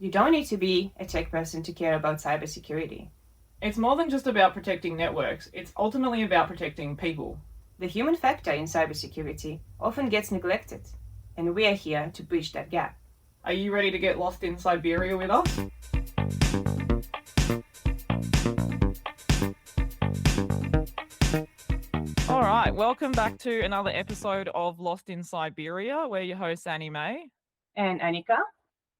You don't need to be a tech person to care about cybersecurity. It's more than just about protecting networks, it's ultimately about protecting people. The human factor in cybersecurity often gets neglected, and we are here to bridge that gap. Are you ready to get lost in Siberia with us? All right, welcome back to another episode of Lost in Siberia. We're your hosts, Annie May. And Annika?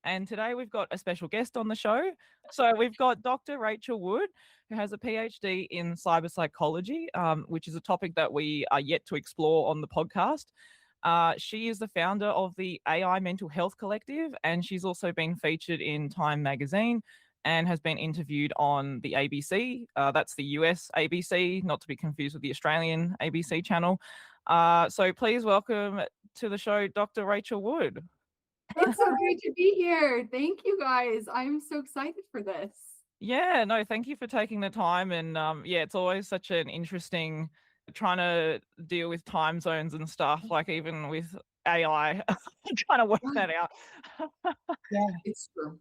And today we've got a special guest on the show. So we've got Dr. Rachel Wood, who has a PhD in cyber psychology, which is a topic that we are yet to explore on the podcast. She is the founder of the AI Mental Health Collective, and she's also been featured in Time magazine and has been interviewed on the ABC. That's the US ABC, not to be confused with the Australian ABC channel. So please welcome to the show, Dr. Rachel Wood. It's so great to be here. Thank you guys. I'm so excited for this. Yeah, no, thank you for taking the time. And yeah, it's always such an interesting trying to deal with time zones and stuff, like even with AI, trying to work that out. Yeah, it's true.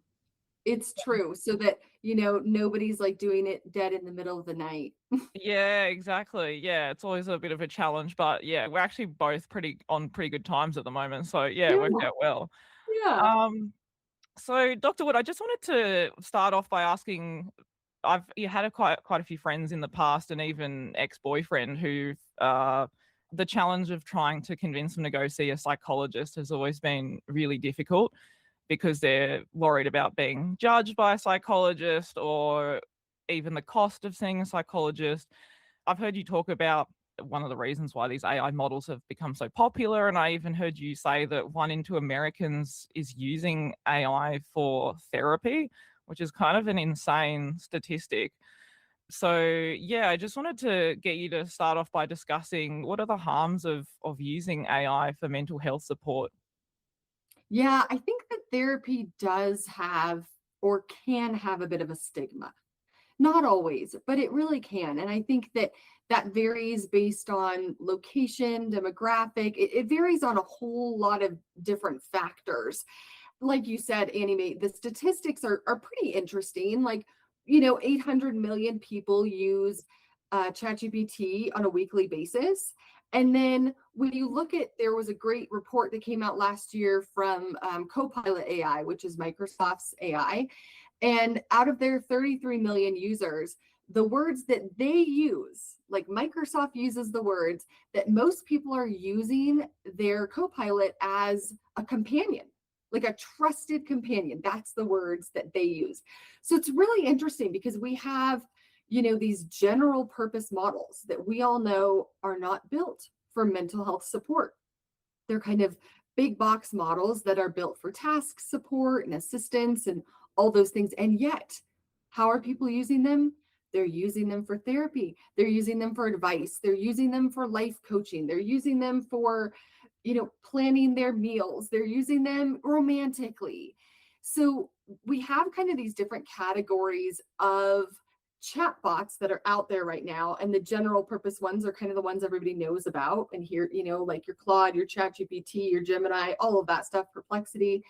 It's true. So that, nobody's like doing it dead in the middle of the night. Yeah, exactly. Yeah, it's always a bit of a challenge, but yeah, we're actually both pretty good times at the moment. So yeah, it worked out well. Yeah. So Dr. Wood, I just wanted to start off by asking, you had quite a few friends in the past, and even ex-boyfriend who the challenge of trying to convince them to go see a psychologist has always been really difficult because they're worried about being judged by a psychologist or even the cost of seeing a psychologist. I've heard you talk about one of the reasons why these AI models have become so popular, and I even heard you say that 1 in 2 Americans is using AI for therapy, which is kind of an insane statistic. So yeah, I just wanted to get you to start off by discussing what are the harms of using AI for mental health support. Yeah, I think that therapy does have or can have a bit of a stigma. Not always, but it really can. And I think that varies based on location, demographic. It varies on a whole lot of different factors. Like you said, Annie, the statistics are pretty interesting. Like, 800 million people use ChatGPT on a weekly basis. And then when you look at, there was a great report that came out last year from Copilot AI, which is Microsoft's AI. And out of their 33 million users, the words that they use, like Microsoft uses the words that most people are using their Copilot as a companion, like a trusted companion. That's the words that they use. So it's really interesting because we have, these general purpose models that we all know are not built for mental health support. They're kind of big box models that are built for task support and assistance and all those things. And yet, how are people using them? They're using them for therapy. They're using them for advice. They're using them for life coaching. They're using them for, planning their meals. They're using them romantically. So we have kind of these different categories of chatbots that are out there right now, and the general purpose ones are kind of the ones everybody knows about and here, like your Claude, your ChatGPT, your Gemini, all of that stuff, Perplexity.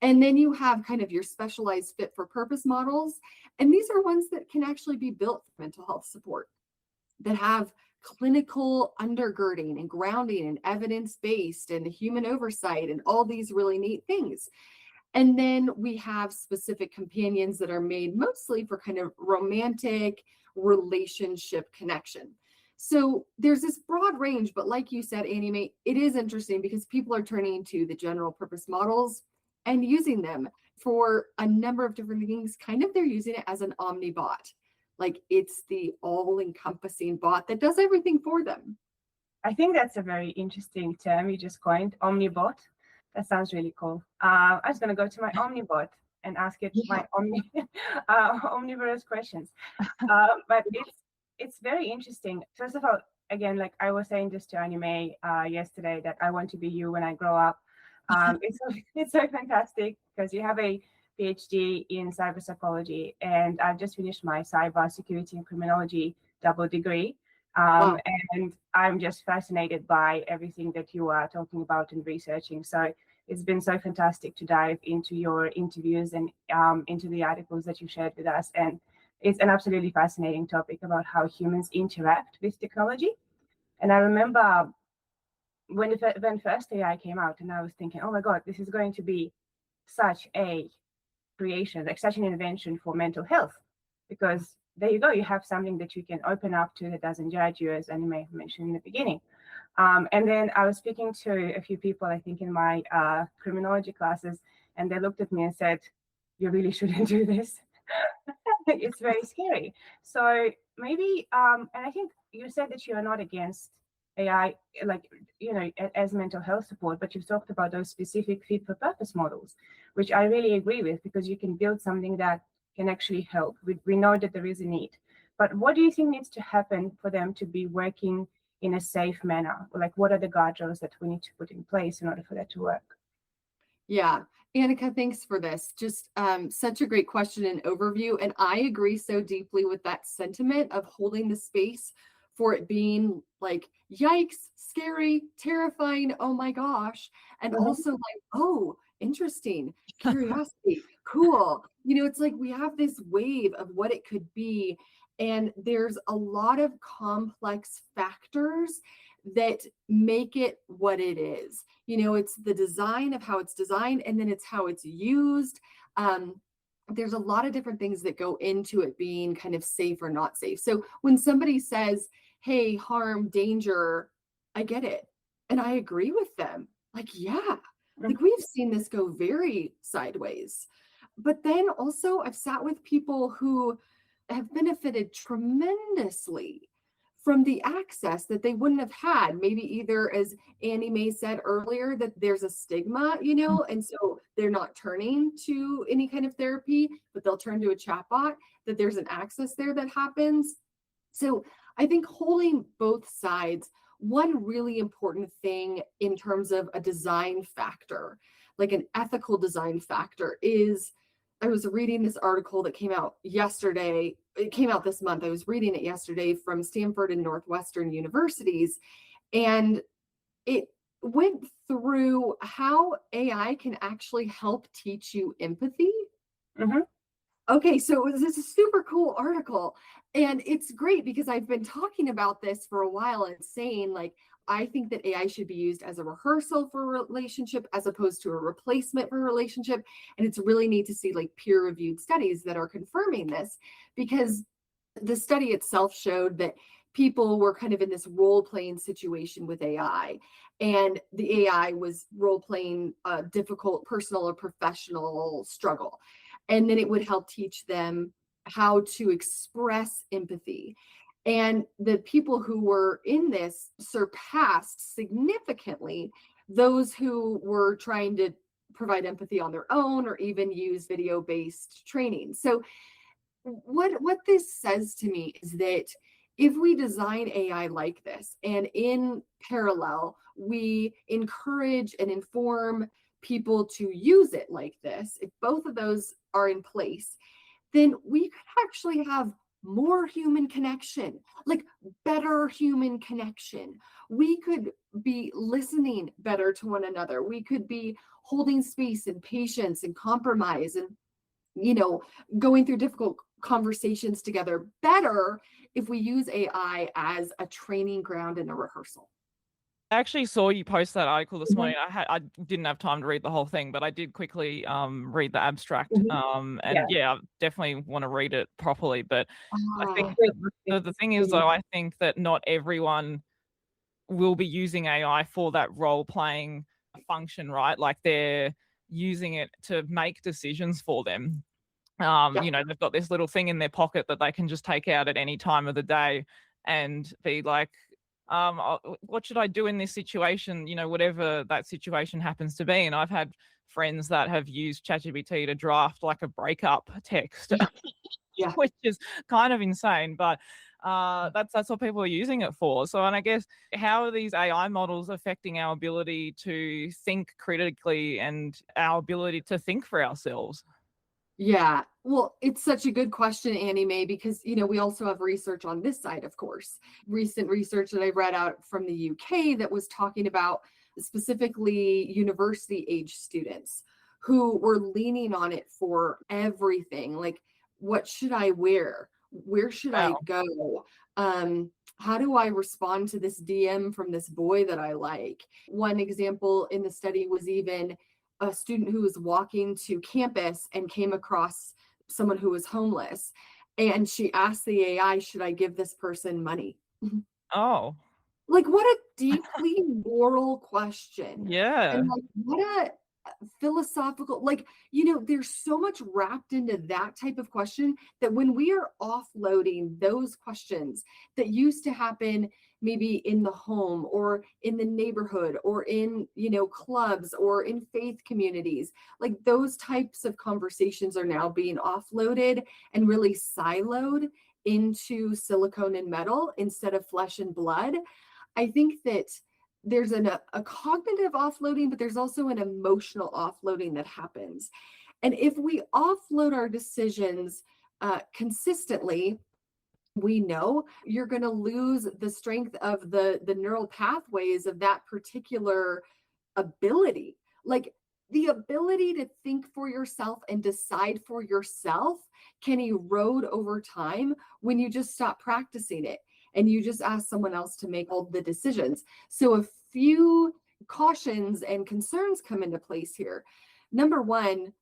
And then you have kind of your specialized fit for purpose models, and these are ones that can actually be built for mental health support, that have clinical undergirding and grounding and evidence-based and human oversight and all these really neat things. And then we have specific companions that are made mostly for kind of romantic relationship connection. So there's this broad range, but like you said, Annie, it is interesting because people are turning to the general purpose models and using them for a number of different things. Kind of they're using it as an omnibot, like it's the all-encompassing bot that does everything for them. I think that's a very interesting term you just coined, omnibot. That sounds really cool. I was going to go to my omnibot and ask it my omnivorous questions. But it's very interesting. First of all, again, like I was saying this to Anime yesterday, that I want to be you when I grow up. It's so fantastic because you have a PhD in cyber psychology, and I've just finished my cyber security and criminology double degree. And I'm just fascinated by everything that you are talking about and researching. So It's been so fantastic to dive into your interviews and into the articles that you shared with us. And it's an absolutely fascinating topic about how humans interact with technology. And I remember when first AI came out, and I was thinking, oh my God, this is going to be such a creation, like such an invention for mental health, because there you go, you have something that you can open up to that doesn't judge you, as Annie may have mentioned in the beginning. And then I was speaking to a few people, I think in my criminology classes, and they looked at me and said, you really shouldn't do this. It's very scary. So maybe, and I think you said that you are not against AI, like, as mental health support, but you've talked about those specific fit for purpose models, which I really agree with, because you can build something that can actually help. We know that there is a need, but what do you think needs to happen for them to be working in a safe manner? Like, what are the guardrails that we need to put in place in order for that to work? Yeah. Annika, thanks for this. Just such a great question and overview. And I agree so deeply with that sentiment of holding the space for it being like, yikes, scary, terrifying, oh my gosh. And also like, oh, interesting, curiosity, cool. It's like we have this wave of what it could be. And there's a lot of complex factors that make it what it is. It's the design of how it's designed, and then it's how it's used. There's a lot of different things that go into it being kind of safe or not safe. So when somebody says, hey, harm, danger, I get it. And I agree with them. Like, yeah, like we've seen this go very sideways. But then also I've sat with people who have benefited tremendously from the access that they wouldn't have had. Maybe either, as Annie Mae said earlier, that there's a stigma, and so they're not turning to any kind of therapy, but they'll turn to a chatbot, that there's an access there that happens. So I think holding both sides, one really important thing in terms of a design factor, like an ethical design factor, is I was reading this article that came out yesterday. It came out this month. I was reading it yesterday from Stanford and Northwestern universities, and it went through how AI can actually help teach you empathy. Okay, so this is a super cool article, and it's great because I've been talking about this for a while and saying, like, I think that AI should be used as a rehearsal for a relationship as opposed to a replacement for a relationship. And it's really neat to see like peer-reviewed studies that are confirming this, because the study itself showed that people were kind of in this role-playing situation with AI, and the AI was role-playing a difficult personal or professional struggle. And then it would help teach them how to express empathy. And the people who were in this surpassed significantly those who were trying to provide empathy on their own or even use video-based training. So what this says to me is that if we design AI like this, and in parallel, we encourage and inform people to use it like this, if both of those are in place, then we could actually have more human connection, like better human connection. We could be listening better to one another. We could be holding space and patience and compromise and, going through difficult conversations together better if we use AI as a training ground and a rehearsal. I actually saw you post that article this morning. I didn't have time to read the whole thing, but I did quickly read the abstract. And I definitely want to read it properly. But I think the thing is, though, I think that not everyone will be using AI for that role-playing function, right? Like they're using it to make decisions for them. They've got this little thing in their pocket that they can just take out at any time of the day and be like, what should I do in this situation? Whatever that situation happens to be. And I've had friends that have used ChatGPT to draft like a breakup text, which is kind of insane, but that's what people are using it for. So, and I guess, how are these AI models affecting our ability to think critically and our ability to think for ourselves? Yeah, well, it's such a good question, Annie Mae, because, we also have research on this side, of course. Recent research that I read out from the UK that was talking about specifically university age students who were leaning on it for everything. Like, what should I wear? Where should I Wow. go? How do I respond to this DM from this boy that I like? One example in the study was even a student who was walking to campus and came across someone who was homeless. And she asked the AI, should I give this person money? Oh, Like, what a deeply moral question. yeah. And like, what a philosophical, like, there's so much wrapped into that type of question that when we are offloading those questions that used to happen maybe in the home or in the neighborhood or in, clubs or in faith communities, like those types of conversations are now being offloaded and really siloed into silicone and metal instead of flesh and blood. I think that there's a cognitive offloading, but there's also an emotional offloading that happens. And if we offload our decisions consistently, we know you're going to lose the strength of the neural pathways of that particular ability. Like, the ability to think for yourself and decide for yourself can erode over time when you just stop practicing it and you just ask someone else to make all the decisions. So a few cautions and concerns come into place here. Number one,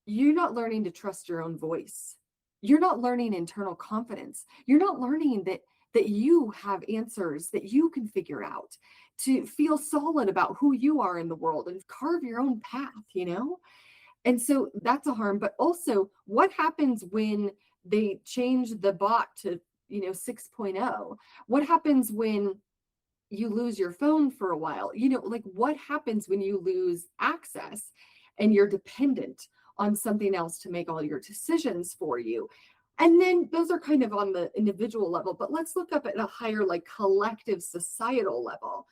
you're not learning to trust your own voice. You're not learning internal confidence. You're not learning that you have answers that you can figure out, to feel solid about who you are in the world and carve your own path, And so that's a harm. But also, what happens when they change the bot to 6.0? What happens when you lose your phone for a while? Like, what happens when you lose access and you're dependent on something else to make all your decisions for you? And then those are kind of on the individual level, but let's look up at a higher, like, collective societal level.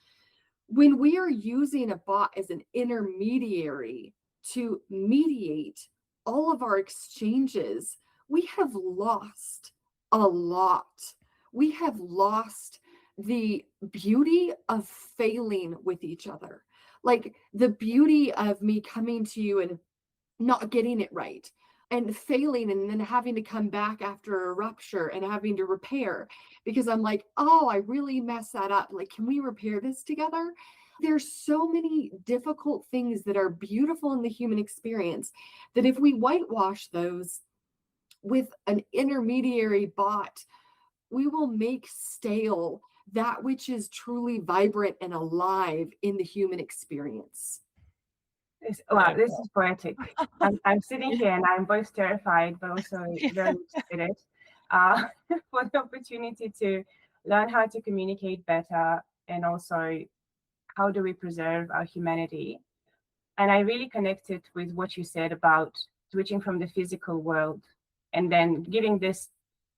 When we are using a bot as an intermediary to mediate all of our exchanges, we have lost a lot. We have lost the beauty of failing with each other. Like, the beauty of me coming to you and not getting it right and failing and then having to come back after a rupture and having to repair because I'm like, oh, I really messed that up. Like, can we repair this together? There's so many difficult things that are beautiful in the human experience that if we whitewash those with an intermediary bot, we will make stale that which is truly vibrant and alive in the human experience. Wow, this is poetic. I'm sitting here and I'm both terrified, but also very excited for the opportunity to learn how to communicate better, and also how do we preserve our humanity. And I really connected with what you said about switching from the physical world and then giving this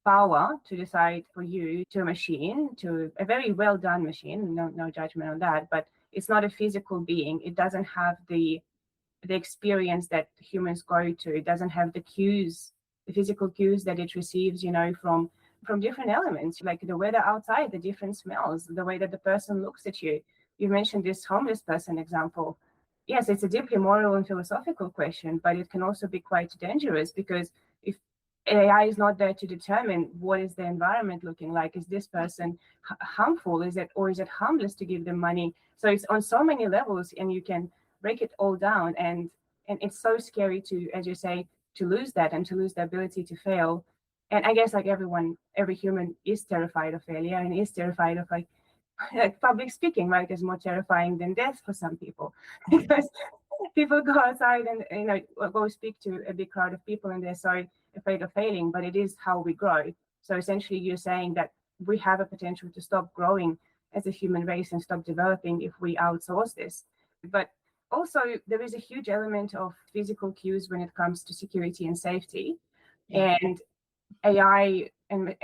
power to decide for you to a machine, to a very well done machine, no judgment on that, but it's not a physical being. It doesn't have the experience that humans go to. It doesn't have the cues, the physical cues that it receives, from different elements, like the weather outside, the different smells, the way that the person looks at you. You mentioned this homeless person example. Yes, it's a deeply moral and philosophical question, but it can also be quite dangerous because if AI is not there to determine what is the environment looking like, is this person harmful, is it harmless to give them money? So it's on so many levels, and you can break it all down, and it's so scary to, as you say, to lose that and to lose the ability to fail. And I guess, like every human is terrified of failure and is terrified of like public speaking, right? Is more terrifying than death for some people because people go outside and go speak to a big crowd of people and they're so afraid of failing, but it is how we grow. So essentially you're saying that we have a potential to stop growing as a human race and stop developing if we outsource this. But also, there is a huge element of physical cues when it comes to security and safety. Yeah. And AI and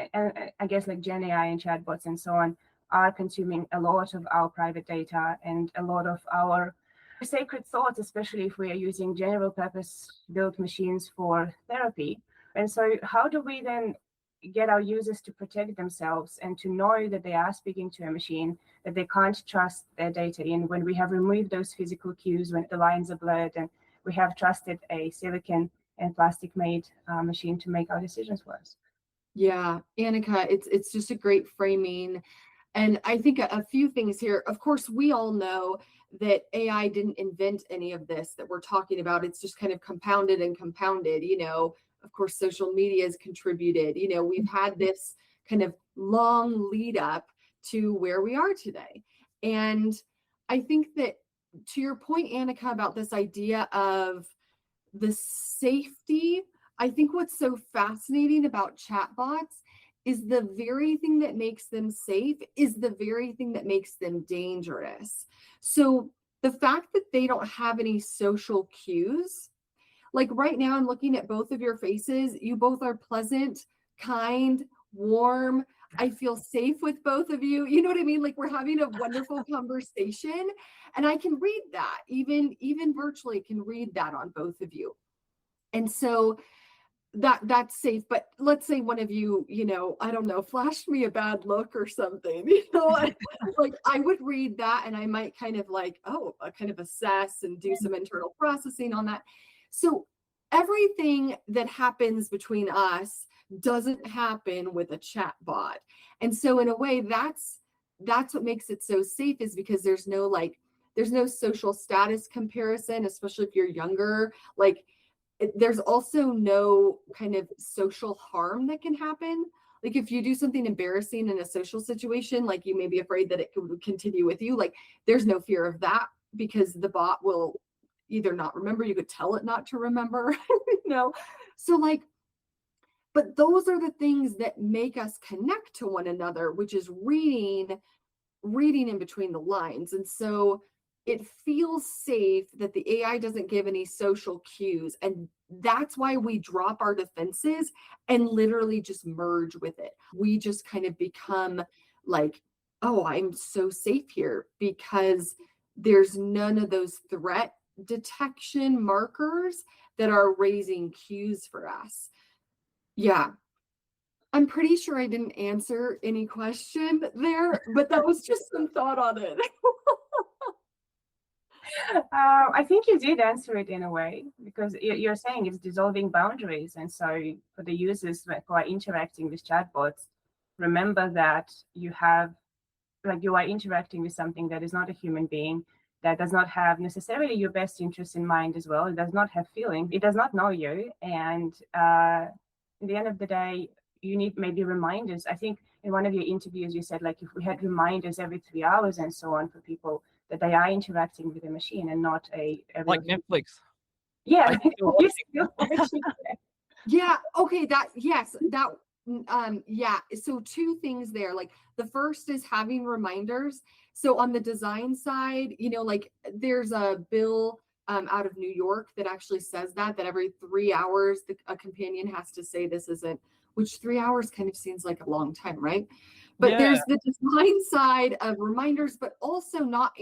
I guess like Gen AI and chatbots and so on are consuming a lot of our private data and a lot of our sacred thoughts, especially if we are using general purpose built machines for therapy. And so how do we then get our users to protect themselves and to know that they are speaking to a machine, that they can't trust their data in, when we have removed those physical cues, when the lines are blurred, and we have trusted a silicon and plastic made machine to make our decisions for us. Yeah, Annika, it's just a great framing. And I think a few things here. Of course, we all know that AI didn't invent any of this that we're talking about. It's just kind of compounded and compounded. Of course, social media has contributed. We've had this kind of long lead up to where we are today. And I think that, to your point, Annika, about this idea of the safety, I think what's so fascinating about chatbots is the very thing that makes them safe is the very thing that makes them dangerous. So the fact that they don't have any social cues, like right now, I'm looking at both of your faces. You both are pleasant, kind, warm. I feel safe with both of you. You know what I mean? Like, we're having a wonderful conversation, and I can read that, even virtually can read that on both of you. And so that's safe. But let's say one of you, I don't know, flashed me a bad look or something, like I would read that and I might kind of like, kind of assess and do some internal processing on that. So everything that happens between us doesn't happen with a chat bot. And so in a way, that's what makes it so safe, is because there's no social status comparison, especially if you're younger. Like, there's also no kind of social harm that can happen. Like, if you do something embarrassing in a social situation, like, you may be afraid that it could continue with you. Like, there's no fear of that, because the bot will either not remember, you could tell it not to remember, So like, but those are the things that make us connect to one another, which is reading in between the lines. And so it feels safe that the AI doesn't give any social cues. And that's why we drop our defenses and literally just merge with it. We just kind of become like, oh, I'm so safe here, because there's none of those threat detection markers that are raising cues for us. Yeah. I'm pretty sure I didn't answer any question there, but that was just some thought on it. I think you did answer it in a way, because you're saying it's dissolving boundaries. And so for the users who are interacting with chatbots, remember that you are interacting with something that is not a human being, that does not have necessarily your best interest in mind as well. It does not have feelings. It does not know you. And at the end of the day, you need maybe reminders. I think in one of your interviews, you said, like, if we had reminders every 3 hours and so on for people, that they are interacting with a machine and not a like Netflix. Yeah. Yeah. Okay. Yeah. So two things there. Like, the first is having reminders. So on the design side, like, there's a bill out of New York that actually says that every 3 hours, a companion has to say this isn't, which 3 hours kind of seems like a long time, right? But there's the design side of reminders, but also not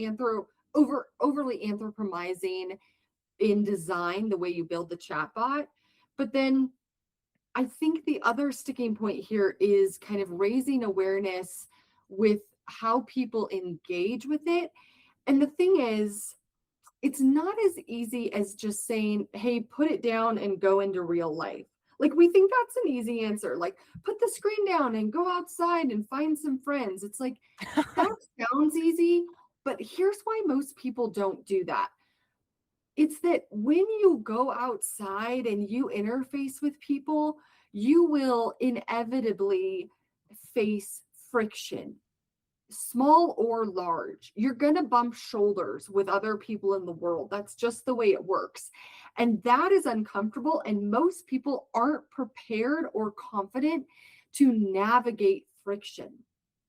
overly anthropomizing in design, the way you build the chatbot. But then I think the other sticking point here is kind of raising awareness with how people engage with it. And the thing is, it's not as easy as just saying, hey, put it down and go into real life. Like, we think that's an easy answer. Like, put the screen down and go outside and find some friends. It's like, that sounds easy, but here's why most people don't do that. It's that when you go outside and you interface with people, you will inevitably face friction, small or large. You're going to bump shoulders with other people in the world. That's just the way it works. And that is uncomfortable. And most people aren't prepared or confident to navigate friction.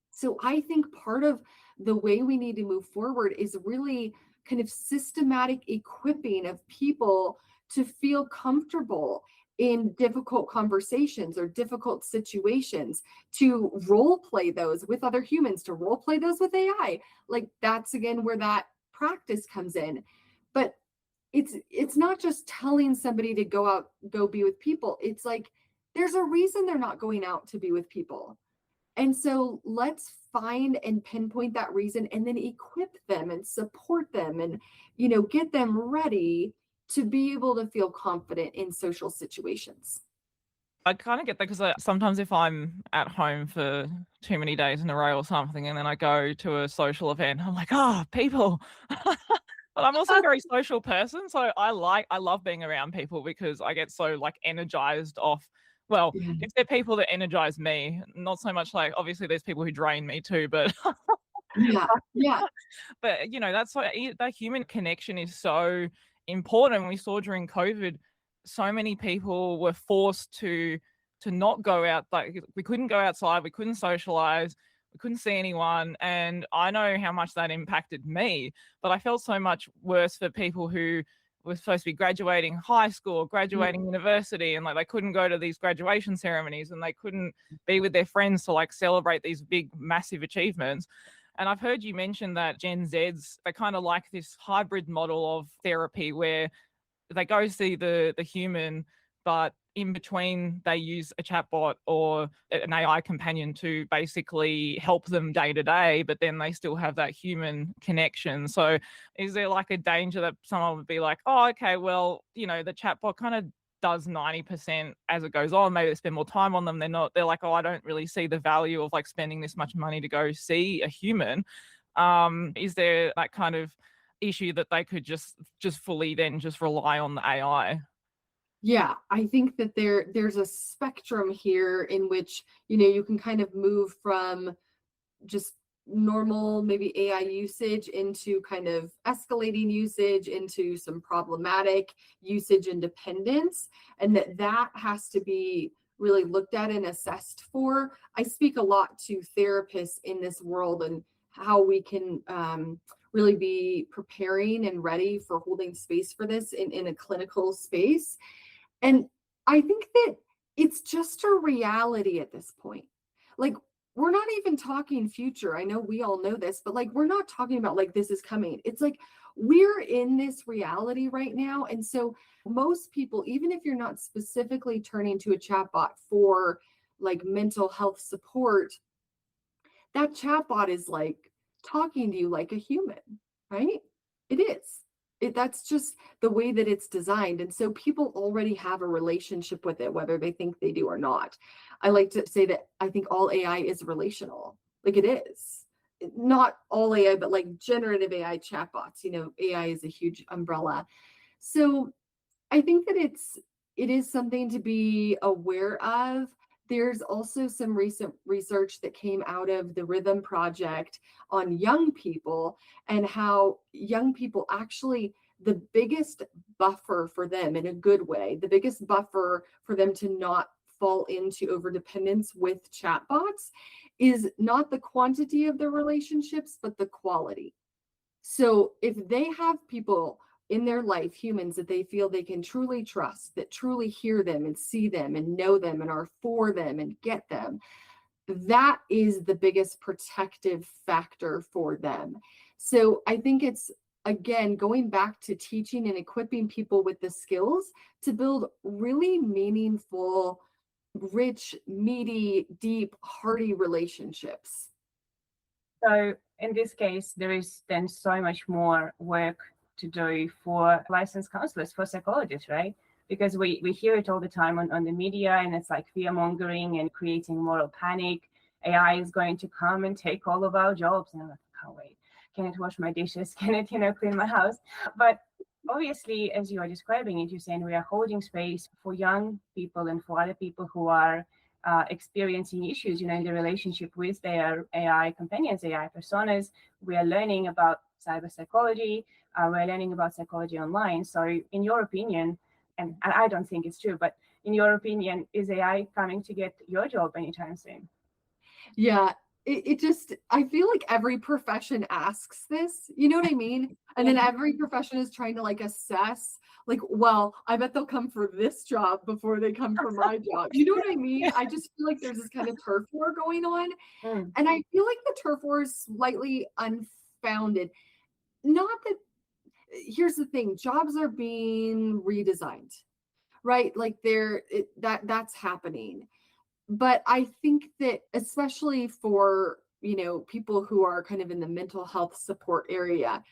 So I think part of the way we need to move forward is really kind of systematic equipping of people to feel comfortable in difficult conversations or difficult situations, to role play those with other humans, to role play those with AI. Like, that's again where that practice comes in. But it's not just telling somebody to go out, go be with people. It's like there's a reason they're not going out to be with people. And so let's find and pinpoint that reason and then equip them and support them and, get them ready to be able to feel confident in social situations. I kind of get that because sometimes if I'm at home for too many days in a row or something, and then I go to a social event, I'm like, people. But I'm also a very social person, so I love being around people because I get so like energized off. Well, Yeah. if they're people that energize me, not so much like obviously there's people who drain me too, but Yeah. but that's why that human connection is so important. We saw during COVID, so many people were forced to not go out. Like we couldn't go outside, we couldn't socialize, we couldn't see anyone. And I know how much that impacted me, but I felt so much worse for people who were supposed to be graduating high school, graduating university, and like they couldn't go to these graduation ceremonies and they couldn't be with their friends to like celebrate these big, massive achievements. And I've heard you mention that Gen Zs, they kind of like this hybrid model of therapy where they go see the human, but in between they use a chatbot or an AI companion to basically help them day to day, but then they still have that human connection. So is there like a danger that someone would be like, oh, okay, well, the chatbot kind of does 90% as it goes on. Maybe they spend more time on them. They're like, oh, I don't really see the value of like spending this much money to go see a human. Is there that kind of issue that they could just fully then just rely on the AI? Yeah, I think that there's a spectrum here in which, you can kind of move from just normal maybe AI usage into kind of escalating usage into some problematic usage and dependence, and that has to be really looked at and assessed for. I speak a lot to therapists in this world and how we can really be preparing and ready for holding space for this in a clinical space. And I think that it's just a reality at this point. Like, we're not even talking future. I know we all know this, but like, we're not talking about like this is coming. It's like we're in this reality right now. And so most people, even if you're not specifically turning to a chatbot for like mental health support, that chatbot is like talking to you like a human, right? It is. That's just the way that it's designed. And so people already have a relationship with it, whether they think they do or not. I like to say that I think all AI is relational. Like it is. Not all AI, but like generative AI chatbots. AI is a huge umbrella. So I think that it is something to be aware of. There's also some recent research that came out of the Rhythm Project on young people and how young people actually, the biggest buffer for them in a good way, the biggest buffer for them to not fall into overdependence with chatbots is not the quantity of the relationships, but the quality. So if they have people in their life, humans that they feel they can truly trust, that truly hear them and see them and know them and are for them and get them, that is the biggest protective factor for them. So I think it's, again, going back to teaching and equipping people with the skills to build really meaningful, rich, meaty, deep, hearty relationships. So in this case, there is then so much more work to do for licensed counselors, for psychologists, right? Because we hear it all the time on the media, and it's like fear mongering and creating moral panic. AI is going to come and take all of our jobs. And I'm like, I can't wait. Can it wash my dishes? Can it, clean my house? But obviously, as you are describing it, you're saying we are holding space for young people and for other people who are experiencing issues, in the relationship with their AI companions, AI personas. We are learning about cyber psychology. We're learning about psychology online. So in your opinion, and I don't think it's true, but in your opinion, is AI coming to get your job anytime soon? Yeah, it just, I feel like every profession asks this, you know what I mean? And then every profession is trying to like assess, like, well, I bet they'll come for this job before they come for my job. You know what I mean? I just feel like there's this kind of turf war going on. And I feel like the turf war is slightly unfounded. Not that, here's the thing, jobs are being redesigned, right? Like that's happening. But I think that especially for, people who are kind of in the mental health support area,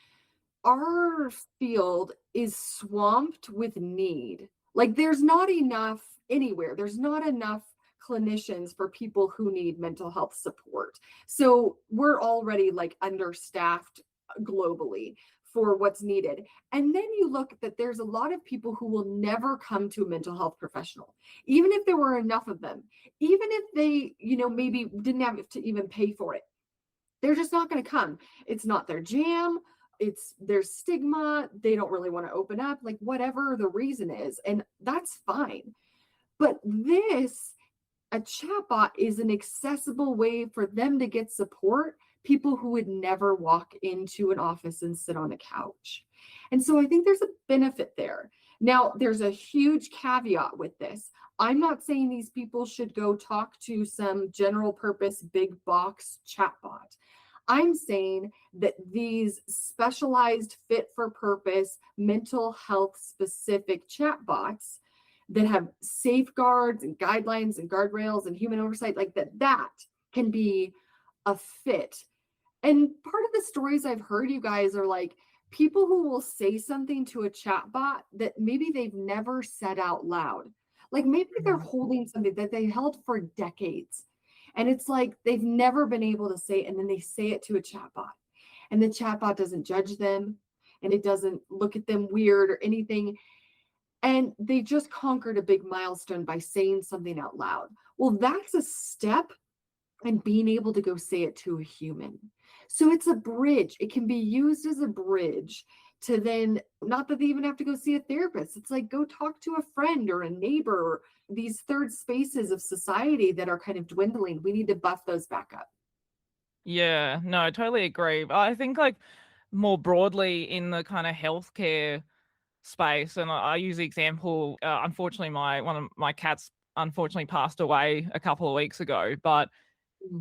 our field is swamped with need. Like there's not enough anywhere. There's not enough clinicians for people who need mental health support. So we're already like understaffed globally for what's needed. And then you look that there's a lot of people who will never come to a mental health professional, even if there were enough of them, even if they, maybe didn't have to even pay for it. They're just not going to come. It's not their jam. There's stigma. They don't really want to open up, like whatever the reason is. And that's fine. But a chatbot is an accessible way for them to get support, people who would never walk into an office and sit on a couch. And so I think there's a benefit there. Now, there's a huge caveat with this. I'm not saying these people should go talk to some general purpose big box chatbot. I'm saying that these specialized, fit for purpose, mental health specific chatbots that have safeguards and guidelines and guardrails and human oversight, like that can be a fit. And part of the stories I've heard, you guys, are like people who will say something to a chatbot that maybe they've never said out loud. Like maybe they're holding something that they held for decades. And it's like they've never been able to say it, and then they say it to a chatbot. And the chatbot doesn't judge them, and it doesn't look at them weird or anything. And they just conquered a big milestone by saying something out loud. Well, that's a step in being able to go say it to a human. So it's a bridge. It can be used as a bridge to then, not that they even have to go see a therapist. It's like go talk to a friend or a neighbor, or these third spaces of society that are kind of dwindling. We need to buff those back up. Yeah, no, I totally agree. I think like more broadly in the kind of healthcare space, and I use the example, unfortunately one of my cats unfortunately passed away a couple of weeks ago, but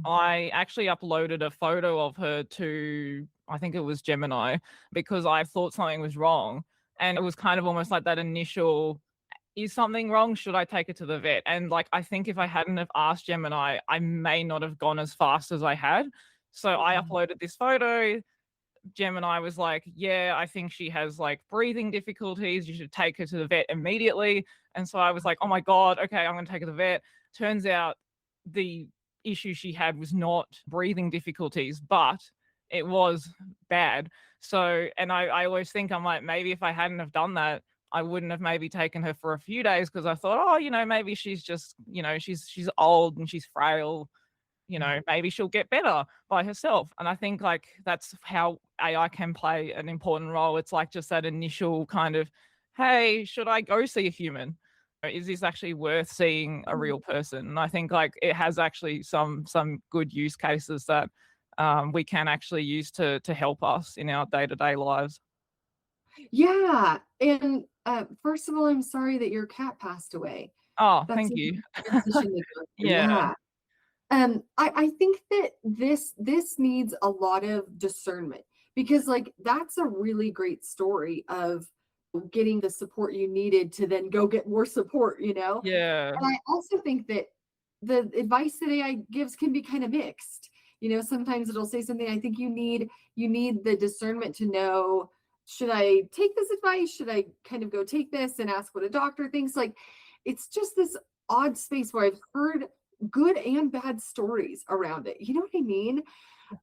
I actually uploaded a photo of her to, I think it was Gemini, because I thought something was wrong. And it was kind of almost like that initial, is something wrong? Should I take it to the vet? And like, I think if I hadn't have asked Gemini, I may not have gone as fast as I had. So I uploaded this photo. Gemini was like, yeah, I think she has like breathing difficulties. You should take her to the vet immediately. And so I was like, oh my God, okay, I'm going to take her to the vet. Turns out the issue she had was not breathing difficulties, but it was bad. So, and I always think, I'm like, maybe if I hadn't have done that, I wouldn't have maybe taken her for a few days, because I thought, oh, maybe she's just, she's old and she's frail. Maybe she'll get better by herself. And I think like that's how AI can play an important role. It's like just that initial kind of, hey, should I go see a human? Is this actually worth seeing a real person? And I think like it has actually some good use cases that we can actually use to help us in our day-to-day lives. Yeah. And first of all, I'm sorry that your cat passed away. Oh, thank you. Yeah. I think that this needs a lot of discernment, because like that's a really great story of getting the support you needed to then go get more support, Yeah. And I also think that the advice that AI gives can be kind of mixed. Sometimes it'll say something, I think you need the discernment to know, should I take this advice? Should I kind of go take this and ask what a doctor thinks? Like, it's just this odd space where I've heard good and bad stories around it. You know what I mean?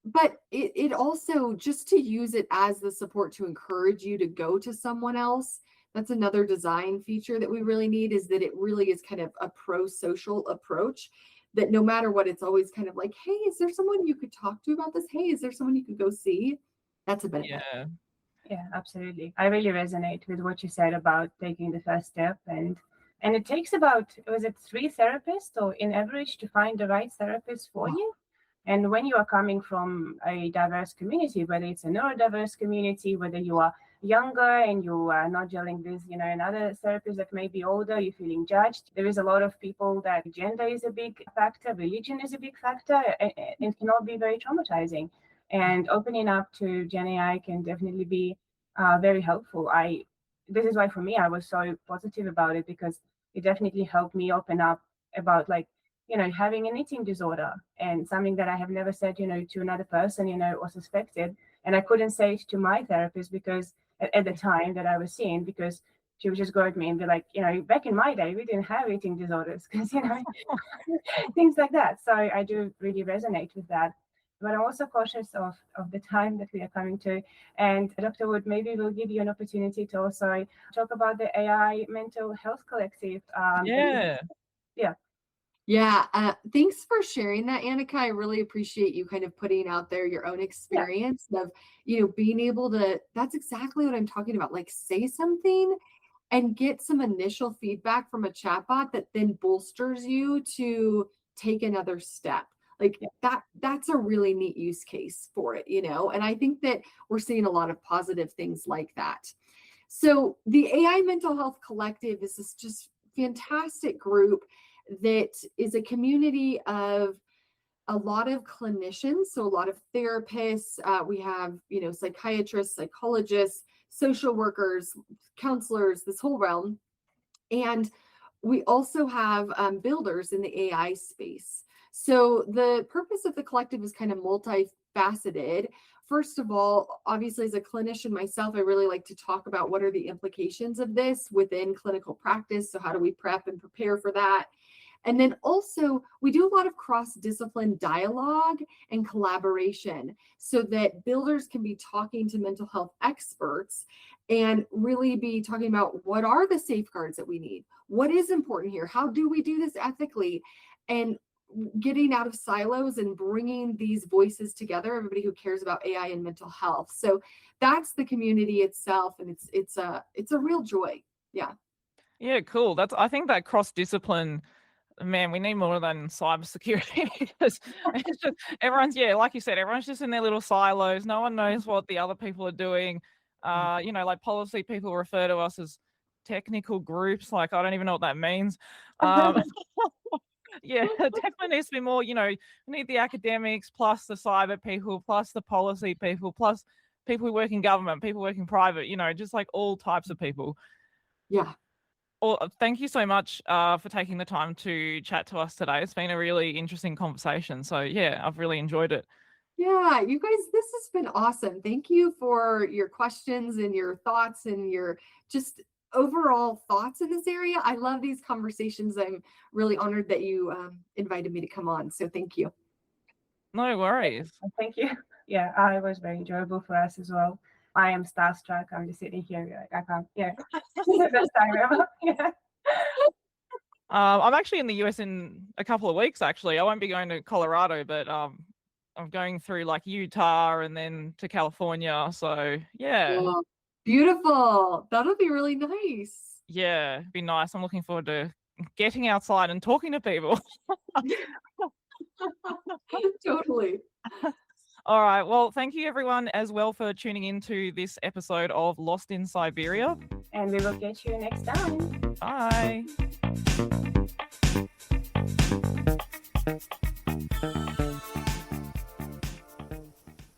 But it also, just to use it as the support to encourage you to go to someone else. That's another design feature that we really need, is that it really is kind of a pro-social approach, that no matter what, it's always kind of like, hey, is there someone you could talk to about this? Hey, is there someone you could go see? That's a benefit. Yeah, absolutely. I really resonate with what you said about taking the first step, and it takes about, was it 3 therapists or in average to find the right therapist for you? And when you are coming from a diverse community, whether it's a neurodiverse community, whether you are younger and you are not gelling with, another therapist that may be older, you're feeling judged. There is a lot of people that gender is a big factor, religion is a big factor, and it can all be very traumatizing. And opening up to Gen AI can definitely be very helpful. This is why for me, I was so positive about it, because it definitely helped me open up about like, having an eating disorder, and something that I have never said, to another person, or suspected. And I couldn't say it to my therapist because at the time that I was seeing, because she would just go at me and be like, back in my day, we didn't have eating disorders, because, things like that. So I do really resonate with that. But I'm also cautious of the time that we are coming to. And Dr. Wood, maybe we'll give you an opportunity to also talk about the AI Mental Health Collective. Yeah. Yeah, thanks for sharing that, Annika. I really appreciate you kind of putting out there your own experience of, being able to, that's exactly what I'm talking about. Like, say something and get some initial feedback from a chatbot that then bolsters you to take another step. Like that's a really neat use case for it, and I think that we're seeing a lot of positive things like that. So the AI Mental Health Collective is this just fantastic group that is a community of a lot of clinicians, so a lot of therapists. We have, psychiatrists, psychologists, social workers, counselors, this whole realm. And we also have builders in the AI space. So the purpose of the collective is kind of multifaceted. First of all, obviously, as a clinician myself, I really like to talk about what are the implications of this within clinical practice. So how do we prep and prepare for that? And then also, we do a lot of cross-discipline dialogue and collaboration so that builders can be talking to mental health experts and really be talking about what are the safeguards that we need? What is important here? How do we do this ethically? And getting out of silos and bringing these voices together, everybody who cares about AI and mental health. So that's the community itself, and it's a real joy. Yeah. Yeah, cool. I think that cross-discipline, man, we need more than cybersecurity because it's just everyone's, like you said, everyone's just in their little silos. No one knows what the other people are doing. Like policy people refer to us as technical groups. Like, I don't even know what that means. Yeah, it definitely needs to be more, we need the academics plus the cyber people plus the policy people plus people who work in government, people working private, just like all types of people. Yeah. Well, thank you so much for taking the time to chat to us today. It's been a really interesting conversation. So yeah, I've really enjoyed it. Yeah, you guys, this has been awesome. Thank you for your questions and your thoughts and your just overall thoughts in this area. I love these conversations. I'm really honored that you invited me to come on. So thank you. No worries. Thank you. Yeah, it was very enjoyable for us as well. I am starstruck. I'm just sitting here like, I can't, the best time ever. Yeah. I'm actually in the US in a couple of weeks, actually. I won't be going to Colorado, but I'm going through like Utah and then to California. So yeah. Wow. Beautiful. That'll be really nice. Yeah, it'd be nice. I'm looking forward to getting outside and talking to people. Totally. All right. Well, thank you everyone as well for tuning into this episode of Lost in Siberia. And we will get you next time. Bye.